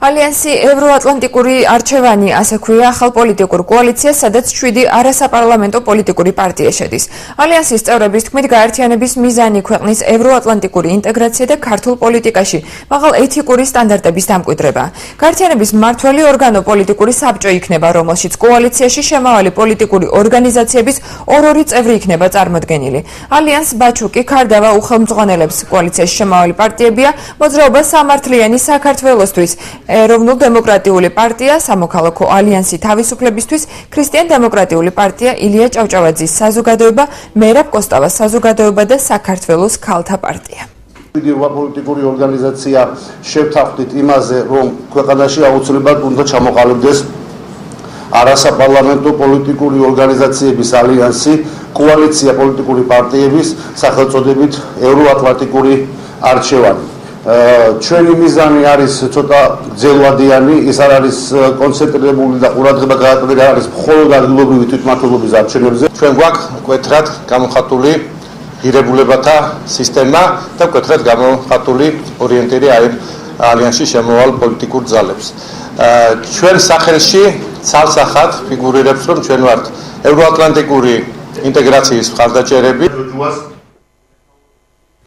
ალიანსი ევროატლანტიკური არჩევანი, ასე ქვია ახალ პოლიტიკურ კოალიციას, სადაც 7 არასაპარლამენტო პოლიტიკური პარტია შედის. ალიანსის წევრების თქმით, გაერთიანების მიზანი ქვეყნის ევროატლანტიკური ინტეგრაცია და ქართულ პოლიტიკაში მაღალ ეთიკური სტანდარტების დამკვიდრება. გაერთიანების მმართველი ორგანო პოლიტიკური საბჭო იქნება, რომელშიც კოალიციაში შემავალი პოლიტიკური ორგანიზაციების ორ-ორი წევრი იქნება წარმოდგენილი. ალიანს ბაჩუკი ქარდავა უხელმძღვანელებს. კოალიციაში შემავალი პარტიებია მოძრაობა სამართლიანი საქართველოსთვის, ეროვნულ-დემოკრატიული პარტია, სამოქალაქო ალიანსი თავისუფლებისთვის, ქრისტიან-დემოკრატიული პარტია, ილია ჭავჭავაძის საზოგადოება, მერაბ კოსტავას საზოგადოება და საქართველოს ქალთა პარტია. პოლიტიკური ორგანიზაცია შევთანხმდით იმაზე, რომ ქვეყანაში აუცილებლად უნდა ჩამოყალიბდეს არასაპარლამენტო პოლიტიკური ორგანიზაციების ალიანსი, კოალიცია პოლიტიკური პარტიების სახელწოდებით ევროატლანტიკური არჩევანი. ჩვენი მიზანი არის ცოტა გრძელვადიანი, ის არ არის კონცენტრირებული და ყურადღება გააკეთებული არის მხოლოდ ადგილობრივი თვითმმართველობის არჩევნებზე. ჩვენ გვაქვს მკვეთრად გამოხატული ღირებულებათა სისტემა და მკვეთრად გამოხატული ორიენტირი ალიანსში შემოვალ პოლიტიკურ ძალებს. ჩვენ სახელში ცალსახად ფიგურირებს, რომ ჩვენ ვართ ევროატლანტიკური ინტეგრაციის მხარდაჭერები.